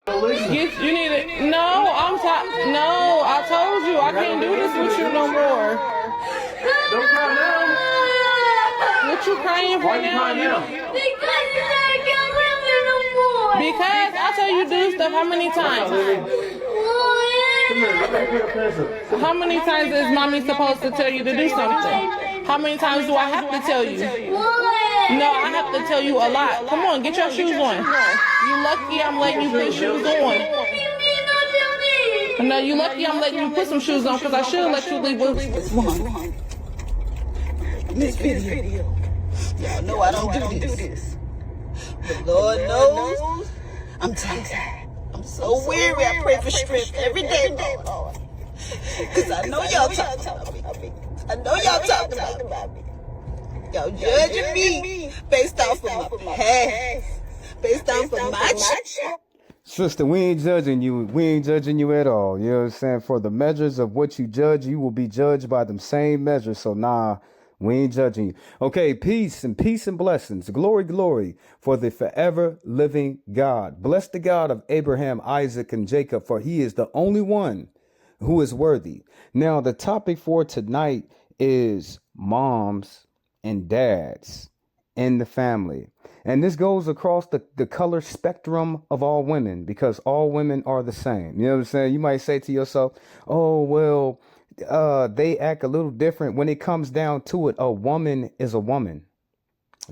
You need it. No, no, I told you I can't do this with you no more. Don't cry now. What you crying for now? Because I tell you do stuff how many times? How many times is mommy supposed to tell you to do something? How many times do I have to tell you? No, I have to tell you a lot. Come on, get your shoes on. You lucky I'm letting you put shoes on. No, you lucky I'm letting you put some shoes on because I should let you leave with. This video. Y'all know I don't do this. But Lord knows, I'm tired. I'm so weary. I pray for strength every day, Lord. Because I know y'all talking about me. I know y'all talking about me. Y'all judging me based off of my past, based off of my child. Sister, we ain't judging you. We ain't judging you at all. You know what I'm saying? For the measures of what you judge, you will be judged by them same measures. So nah, we ain't judging you. Okay, peace and blessings. Glory, glory for the forever living God. Bless the God of Abraham, Isaac, and Jacob, for he is the only one who is worthy. Now, the topic for tonight is moms and dads in the family. And this goes across the color spectrum of all women, because all women are the same. You know what I'm saying? You might say to yourself, oh, well, they act a little different. When it comes down to it, a woman is a woman.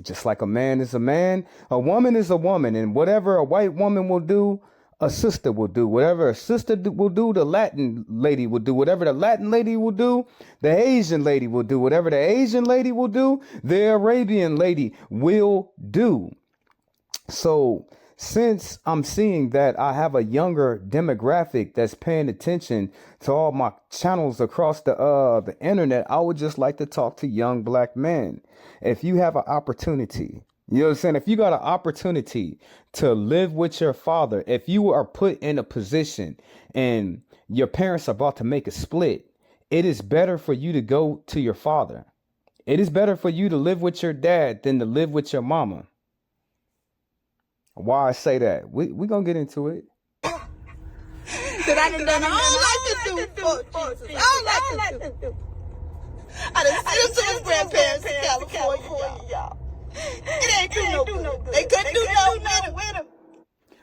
Just like a man is a man, a woman is a woman. And whatever a white woman will do, a sister will do. Whatever a sister will do, the Latin lady will do. Whatever the Latin lady will do, the Asian lady will do. Whatever the Asian lady will do, the Arabian lady will do. So since I'm seeing that I have a younger demographic that's paying attention to all my channels across the internet, I would just like to talk to young black men. If you have an opportunity, you know what I'm saying? If you got an opportunity to live with your father, if you are put in a position and your parents are about to make a split, it is better for you to go to your father. It is better for you to live with your dad than to live with your mama. Why I say that? We gonna get into it. That I done all I can do for Jesus. All I can do. I done sent him to his grandparents in California, y'all. It ain't do no good. They couldn't do no with him.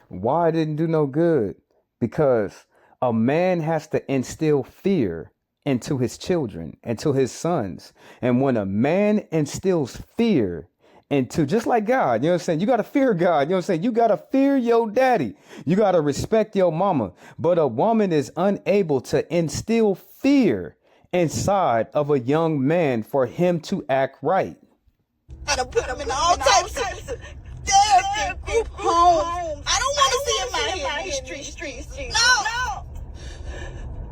Why it didn't do no good? Because a man has to instill fear into his children, into his sons. And when a man instills fear into, just like God, you know what I'm saying? You got to fear God. You know what I'm saying? You got to fear your daddy. You got to respect your mama. But a woman is unable to instill fear inside of a young man for him to act right. I done put him in all types of therapy group homes. I don't want to see him out here in these streets. No.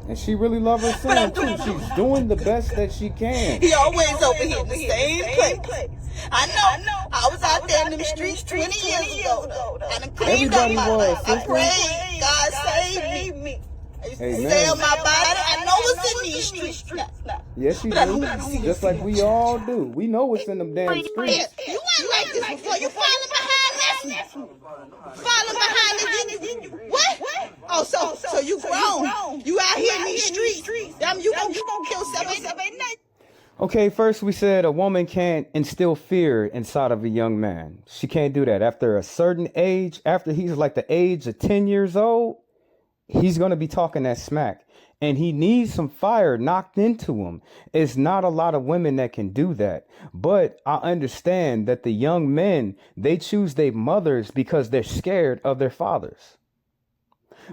And she really loves her son too. She's doing the best that she can. He always over here in the same place. I know. I was out there in them streets 20 years ago. I done cleaned up my life. I prayed. God saved me. I used to sell my body. I know what's in these streets now. Yes, you do. Just like we all do. We know what's in them damn streets. You ain't like this before. You falling behind this. Falling behind this. What? Oh, so you grown. You out here in these streets. Damn, you gonna kill 789. Okay, first we said a woman can't instill fear inside of a young man. She can't do that. After a certain age, after he's like the age of 10 years old, he's going to be talking that smack. And he needs some fire knocked into him. It's not a lot of women that can do that. But I understand that the young men, they choose their mothers because they're scared of their fathers.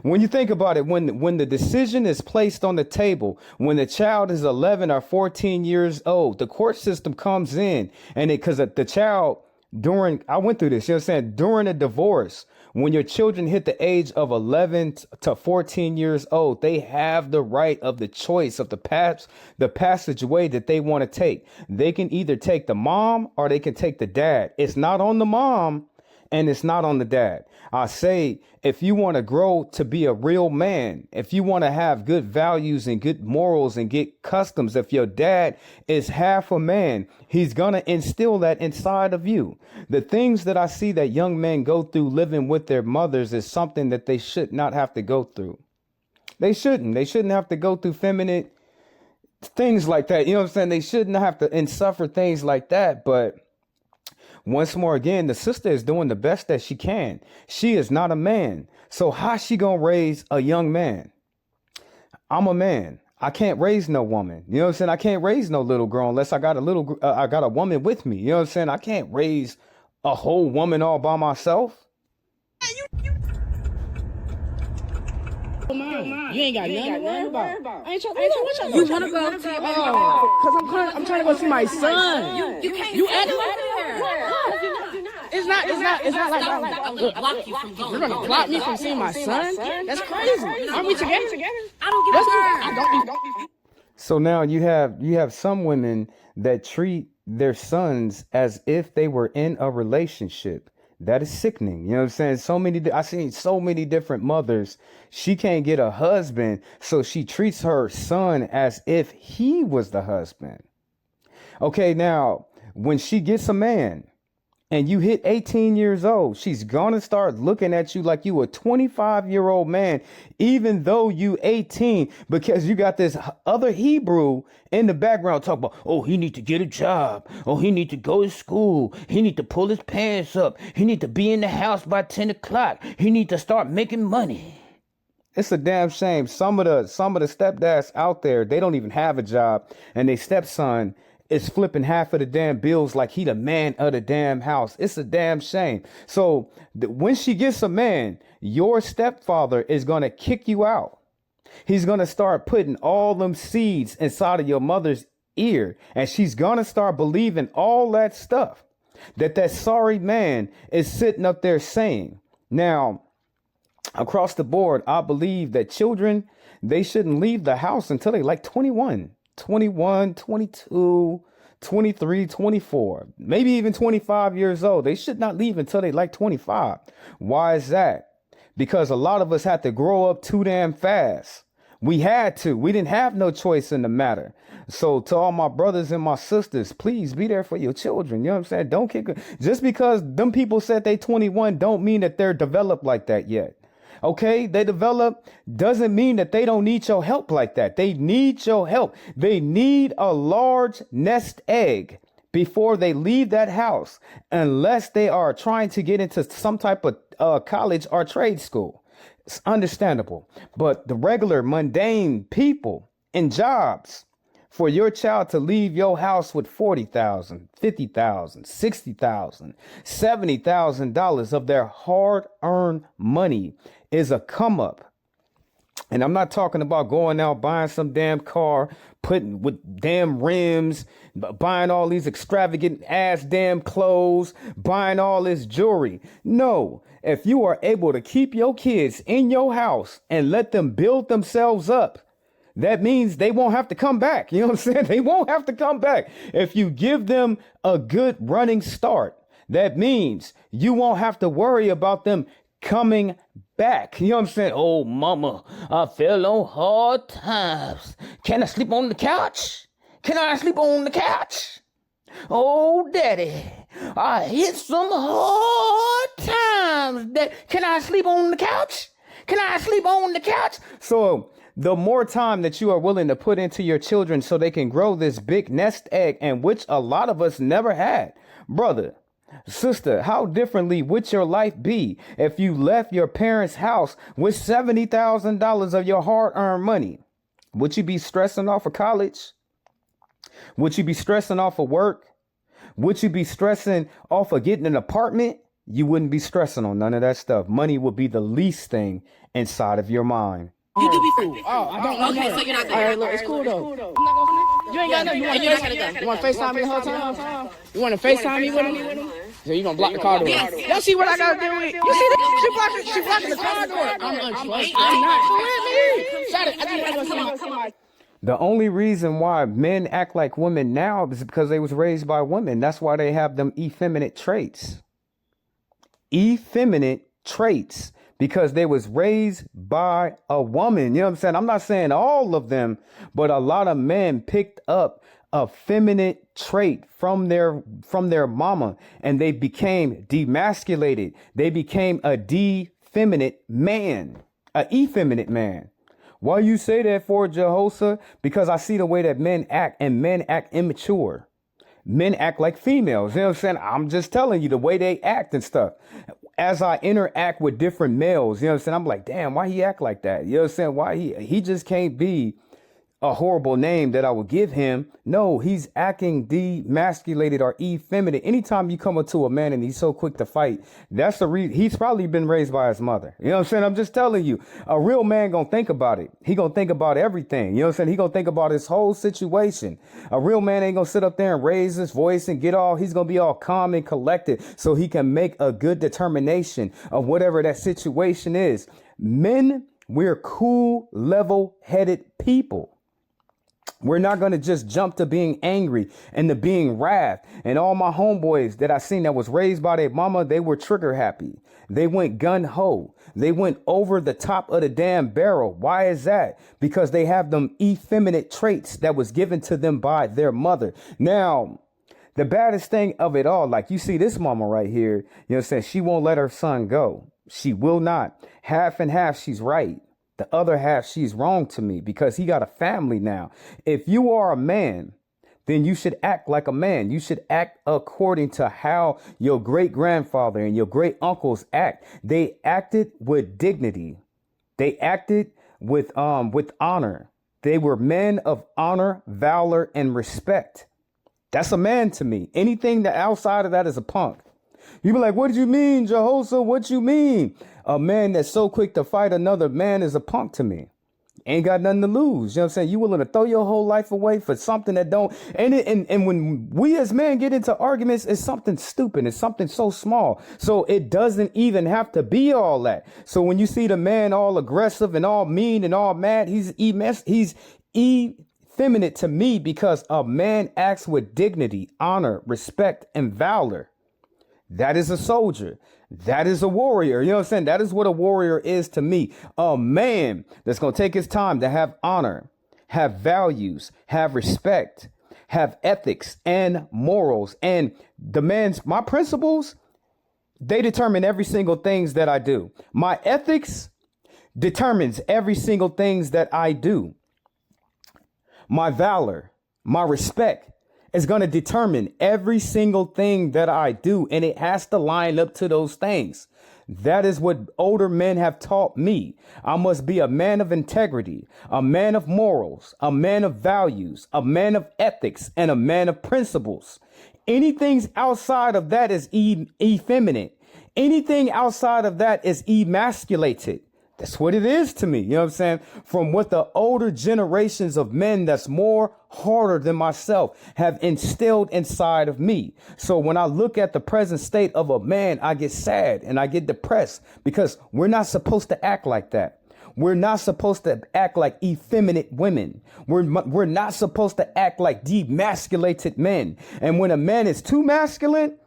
When you think about it, when the decision is placed on the table, when the child is 11 or 14 years old, the court system comes in and because the child I went through this, you know what I'm saying? During a divorce, when your children hit the age of 11 to 14 years old, they have the right of the choice of the passageway that they want to take. They can either take the mom or they can take the dad. It's not on the mom and it's not on the dad. I say, if you want to grow to be a real man, if you want to have good values and good morals and get customs, if your dad is half a man, he's going to instill that inside of you. The things that I see that young men go through living with their mothers is something that they should not have to go through. They shouldn't. They shouldn't have to go through feminine things like that. You know what I'm saying? They shouldn't have to and suffer things like that. But once more again, the sister is doing the best that she can. She is not a man. So how's she going to raise a young man? I'm a man. I can't raise no woman. You know what I'm saying? I can't raise no little girl unless I got a woman with me. You know what I'm saying? I can't raise a whole woman all by myself. You ain't got nothing to worry about. I ain't trying to you want to go to your because I'm trying to go see my son. You can't. You act It's not like I'm gonna block you from going. You're gonna block me from seeing my son? That's crazy. Aren't we together? I don't give a So now you have some women that treat their sons as if they were in a relationship. That is sickening. You know what I'm saying? I've seen so many different mothers. She can't get a husband, so she treats her son as if he was the husband. Okay, now, when she gets a man and you hit 18 years old, she's going to start looking at you like you a 25-year-old man, even though you 18, because you got this other Hebrew in the background talking about, oh, he need to get a job. Oh, he need to go to school. He need to pull his pants up. He need to be in the house by 10 o'clock. He need to start making money. It's a damn shame. Some of the stepdads out there, they don't even have a job, and their stepson is flipping half of the damn bills like he the man of the damn house. It's a damn shame. So when she gets a man, your stepfather is going to kick you out. He's going to start putting all them seeds inside of your mother's ear, and she's going to start believing all that stuff that sorry man is sitting up there saying. Now, across the board, I believe that children, they shouldn't leave the house until they like 21, 22, 23, 24, maybe even 25 years old. They should not leave until they like 25. Why is that? Because a lot of us had to grow up too damn fast. We had to. We didn't have no choice in the matter. So to all my brothers and my sisters, please be there for your children. You know what I'm saying? Don't kick. Just because them people said they 21 don't mean that they're developed like that yet. Okay, they develop doesn't mean that they don't need your help like that. They need your help. They need a large nest egg before they leave that house, unless they are trying to get into some type of college or trade school. It's understandable. But the regular mundane people in jobs, for your child to leave your house with $40,000, $50,000, $60,000, $70,000 of their hard-earned money is a come up. And I'm not talking about going out buying some damn car, putting with damn rims, buying all these extravagant ass damn clothes, buying all this jewelry. No, if you are able to keep your kids in your house and let them build themselves up, that means they won't have to come back. You know what I'm saying? They won't have to come back. If you give them a good running start, that means you won't have to worry about them coming back. You know what I'm saying? Oh, mama, I fell on hard times. Can I sleep on the couch? Can I sleep on the couch? Oh, daddy, I hit some hard times. Can I sleep on the couch? Can I sleep on the couch? So the more time that you are willing to put into your children so they can grow this big nest egg, and which a lot of us never had. Brother, sister, how differently would your life be if you left your parents' house with $70,000 of your hard-earned money? Would you be stressing off of college? Would you be stressing off of work? Would you be stressing off of getting an apartment? You wouldn't be stressing on none of that stuff. Money would be the least thing inside of your mind. You do be fool. Oh, I don't know. Okay, so you're not there. All right, look, it's cool though. You ain't got no. You want to FaceTime me the whole time? You want to FaceTime me with him? So you gonna block the car door? Y'all see what I gotta do with? You see that? She blocking the car door. I'm untrustworthy. I'm not. Let me. Shut it. I just want to go see my. The only reason why men act like women now is because they was raised by women. That's why they have them effeminate traits. Effeminate traits because they was raised by a woman. You know what I'm saying? I'm not saying all of them, but a lot of men picked up a feminine trait from their mama, and they became demasculated. They became a defeminate man, a effeminate man. Why you say that for, Jehoshaphat? Because I see the way that men act, and men act immature. Men act like females. You know what I'm saying? I'm just telling you the way they act and stuff. As I interact with different males, you know what I'm saying? I'm like, damn, why he act like that? You know what I'm saying? Why he just can't be a horrible name that I would give him. No, he's acting demasculated or effeminate. Anytime you come up to a man and he's so quick to fight, that's the reason. He's probably been raised by his mother. You know what I'm saying? I'm just telling you, a real man gonna think about it. He gonna think about everything. You know what I'm saying? He gonna think about his whole situation. A real man ain't gonna sit up there and raise his voice and he's gonna be all calm and collected so he can make a good determination of whatever that situation is. Men, we're cool, level-headed people. We're not going to just jump to being angry and to being wrath. And all my homeboys that I seen that was raised by their mama, they were trigger happy. They went gun ho. They went over the top of the damn barrel. Why is that? Because they have them effeminate traits that was given to them by their mother. Now, the baddest thing of it all, like you see this mama right here, you know what I'm saying? She won't let her son go. She will not. Half and half, she's right. The other half, she's wrong to me because he got a family now. If you are a man, then you should act like a man. You should act according to how your great grandfather and your great uncles act. They acted with dignity. They acted with honor. They were men of honor, valor, and respect. That's a man to me. Anything that outside of that is a punk. You be like, what did you mean, Jehoshaphat? What you mean? A man that's so quick to fight another man is a punk to me. Ain't got nothing to lose. You know what I'm saying? You willing to throw your whole life away for something that don't. And when we as men get into arguments, it's something stupid. It's something so small. So it doesn't even have to be all that. So when you see the man all aggressive and all mean and all mad, he's effeminate to me because a man acts with dignity, honor, respect, and valor. That is a soldier. That is a warrior. You know what I'm saying? That is what a warrior is to me. A man that's going to take his time to have honor, have values, have respect, have ethics and morals. And my principles, they determine every single things that I do. My ethics determines every single things that I do. My valor, my respect, is going to determine every single thing that I do, and it has to line up to those things. That is what older men have taught me. I must be a man of integrity, a man of morals, a man of values, a man of ethics, and a man of principles. Anything outside of that is effeminate. Anything outside of that is emasculated. That's what it is to me. You know what I'm saying? From what the older generations of men that's more harder than myself have instilled inside of me. So when I look at the present state of a man, I get sad and I get depressed because we're not supposed to act like that. We're not supposed to act like effeminate women. We're not supposed to act like demasculated men. And when a man is too masculine,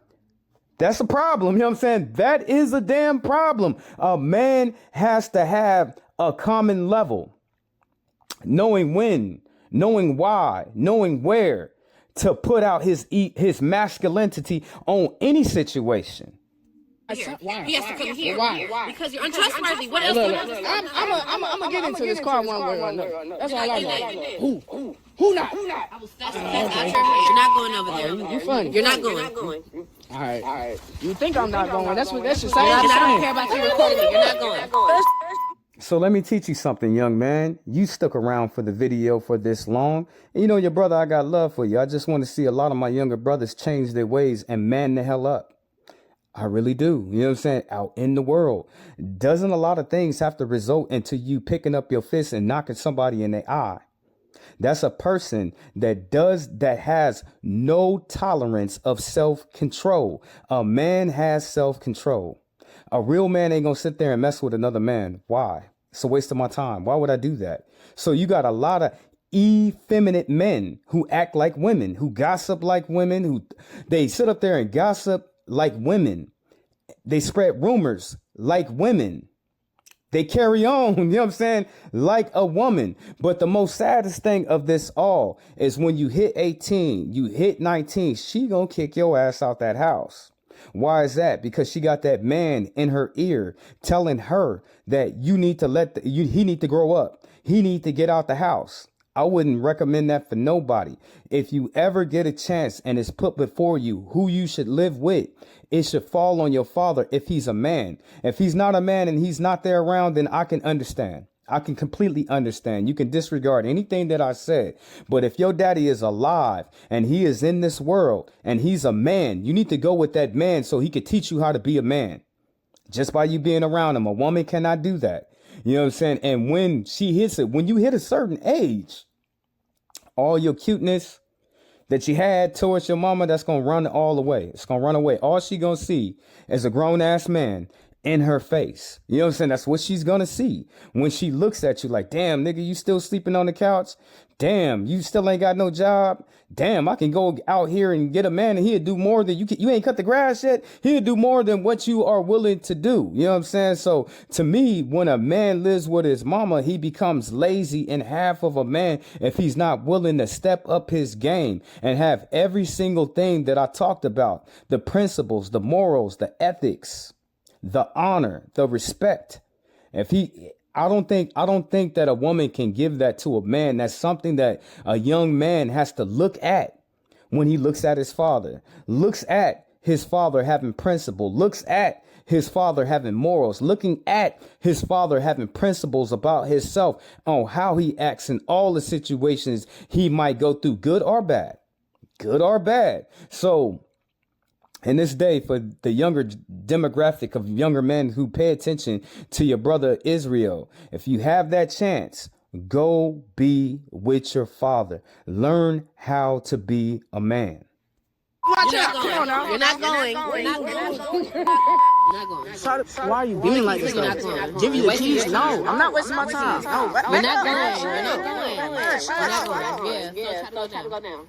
that's a problem. You know what I'm saying? That is a damn problem. A man has to have a common level, knowing when, knowing why, knowing where to put out his masculinity on any situation. Why? He has to come here. Why? Because you're untrustworthy. What else? I'm gonna get into this car one way or another. That's all I know. Who not? That's not your head. You're not going over there. You funny. You're not going. All right. You think I'm not going? That's what that's your And I don't saying. care about you recording me. You're not going. So let me teach you something, young man. You stuck around for the video for this long. And you know, your brother, I got love for you. I just want to see a lot of my younger brothers change their ways and man the hell up. I really do. You know what I'm saying? Out in the world. Doesn't a lot of things have to result into you picking up your fist and knocking somebody in the eye? That's a person that has no tolerance of self-control. A man has self-control. A real man ain't gonna sit there and mess with another man. Why? It's a waste of my time. Why would I do that? So you got a lot of effeminate men who act like women, who gossip like women, who they sit up there and gossip like women. They spread rumors like women. They carry on, you know what I'm saying, like a woman. But the most saddest thing of this all is when you hit 18, you hit 19, she gonna kick your ass out that house. Why is that? Because she got that man in her ear telling her that you need to he need to grow up. He need to get out the house. I wouldn't recommend that for nobody. If you ever get a chance and it's put before you who you should live with, it should fall on your father if he's a man. If he's not a man and he's not there around, then I can understand. I can completely understand. You can disregard anything that I said. But if your daddy is alive and he is in this world and he's a man, you need to go with that man so he could teach you how to be a man. Just by you being around him, a woman cannot do that. You know what I'm saying? And when she hits it, when you hit a certain age, all your cuteness that you had towards your mama, that's going to run all away. It's going to run away. All she going to see is a grown ass man in her face. You know what I'm saying? That's what she's going to see when she looks at you like, damn, nigga, you still sleeping on the couch? Damn, you still ain't got no job? Damn, I can go out here and get a man and he'll do more than you ain't cut the grass yet. He'll do more than what you are willing to do. You know what I'm saying? So to me, when a man lives with his mama, he becomes lazy and half of a man if he's not willing to step up his game and have every single thing that I talked about, the principles, the morals, the ethics, the honor, the respect. I don't think that a woman can give that to a man. That's something that a young man has to look at when he looks at his father, looks at his father having principle, looks at his father having morals, looking at his father having principles about himself on how he acts in all the situations he might go through, good or bad. So in this day, for the younger demographic of younger men who pay attention to your brother Israel, if you have that chance, go be with your father. Learn how to be a man. You're not going. You're not going. You're not going. You're not going. Why are you being like this? You're not going. Give you the keys? No, I'm not wasting my time. No, You're not going. You're not going. You're not going. Yeah. So try to go now.